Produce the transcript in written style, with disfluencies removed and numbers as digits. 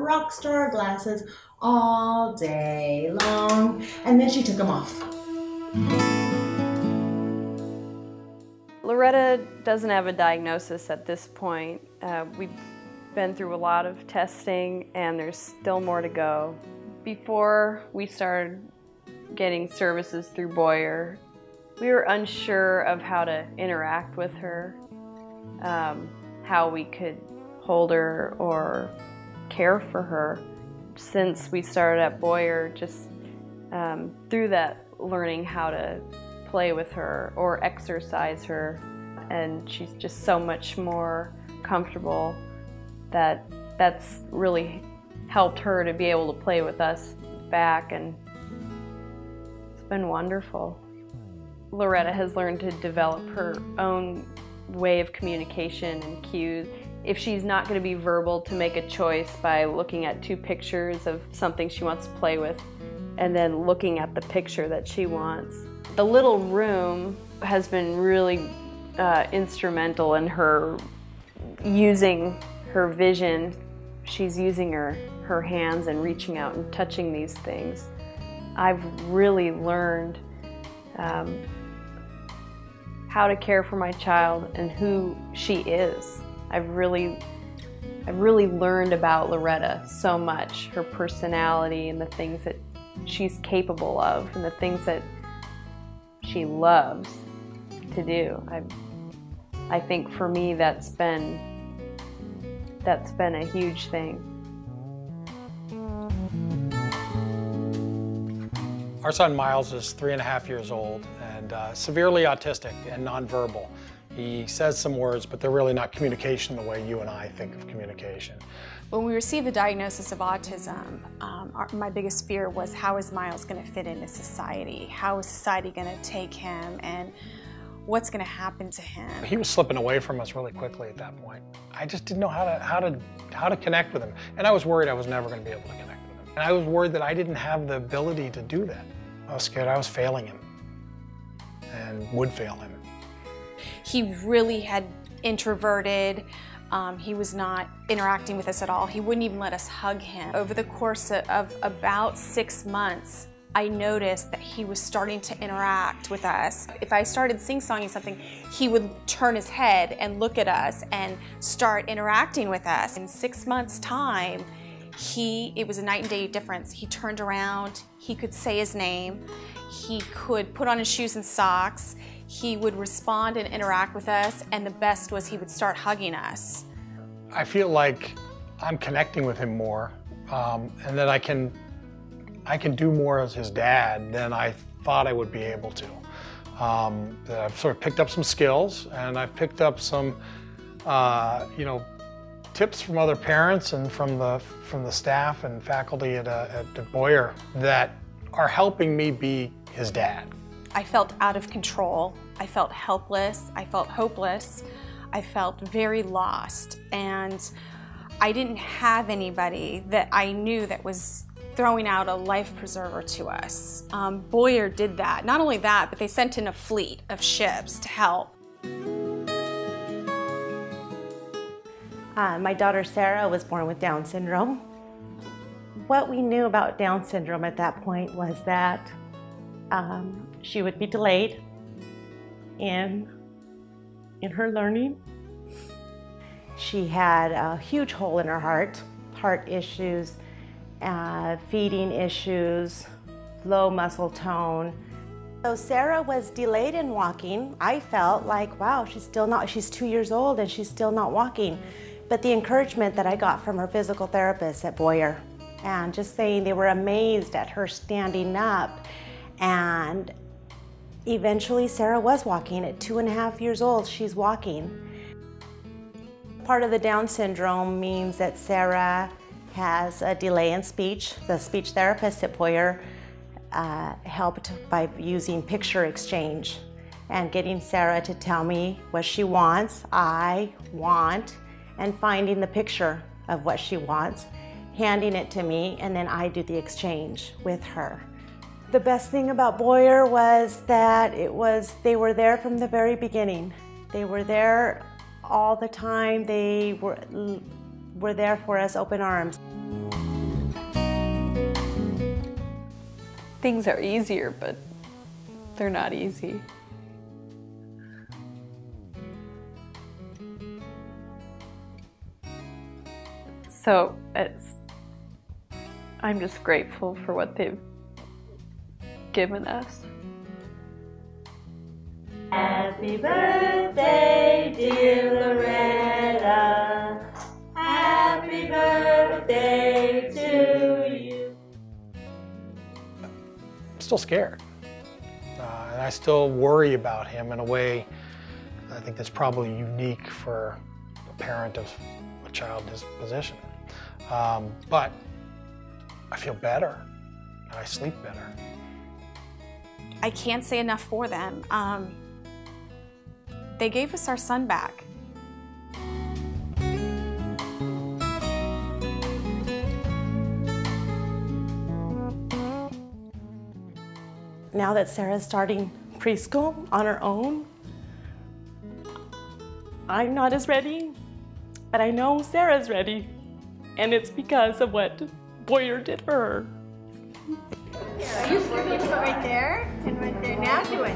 rock star glasses all day long. And then she took them off. Loretta doesn't have a diagnosis at this point. We've been through a lot of testing and there's still more to go. Before we started getting services through Boyer, we were unsure of how to interact with her, how we could hold her or care for her. Since we started at Boyer, just through that learning how to play with her or exercise her, and she's just so much more comfortable that's really helped her to be able to play with us back, and it's been wonderful. Loretta has learned to develop her own way of communication and cues. If she's not going to be verbal, to make a choice by looking at two pictures of something she wants to play with and then looking at the picture that she wants. The little room has been really instrumental in her using her vision. She's using her hands and reaching out and touching these things. I've really learned how to care for my child and who she is. I've really learned about Loretta so much, her personality and the things that she's capable of and the things that she loves to do. I think for me that's been a huge thing. Our son Miles is 3.5 years old and severely autistic and nonverbal. He says some words, but they're really not communication the way you and I think of communication. When we received the diagnosis of autism, my biggest fear was, how is Miles going to fit into society? How is society going to take him, and what's going to happen to him? He was slipping away from us really quickly at that point. I just didn't know how to connect with him, and I was worried I was never going to be able to connect with him. And I was worried that I didn't have the ability to do that. I was scared I was failing him and would fail him. He really had introverted. He was not interacting with us at all. He wouldn't even let us hug him. Over the course of about 6 months, I noticed that he was starting to interact with us. If I started sing-songing something, he would turn his head and look at us and start interacting with us. In 6 months' time, it was a night and day difference. He turned around, he could say his name, he could put on his shoes and socks, he would respond and interact with us, and the best was he would start hugging us. I feel like I'm connecting with him more, and that I can do more as his dad than I thought I would be able to. That I've sort of picked up some skills, and I've picked up some, tips from other parents and from the staff and faculty at Boyer that are helping me be his dad. I felt out of control. I felt helpless. I felt hopeless. I felt very lost, and I didn't have anybody that I knew that was throwing out a life preserver to us. Boyer did that. Not only that, but they sent in a fleet of ships to help. My daughter Sarah was born with Down syndrome. What we knew about Down syndrome at that point was that she would be delayed in her learning. She had a huge hole in her heart issues, feeding issues, low muscle tone. So Sarah was delayed in walking. I felt like, wow, she's 2 years old and she's still not walking. But the encouragement that I got from her physical therapist at Boyer, and just saying they were amazed at her standing up, and eventually Sarah was walking. At 2.5 years old, she's walking. Part of the Down syndrome means that Sarah has a delay in speech. The speech therapist at Boyer helped by using picture exchange and getting Sarah to tell me what she wants, I want, and finding the picture of what she wants, handing it to me, and then I do the exchange with her. The best thing about Boyer was that they were there from the very beginning. They were there all the time. They were there for us, open arms. Things are easier, but they're not easy. So I'm just grateful for what they've given us. Happy birthday, dear Loretta. Happy birthday to you. I'm still scared. And I still worry about him in a way I think that's probably unique for a parent of a child in his position. But I feel better and I sleep better. I can't say enough for them. They gave us our son back. Now that Sarah's starting preschool on her own, I'm not as ready, but I know Sarah's ready. And it's because of what Boyer did for her. Yeah, you put right there and right there. Now do it.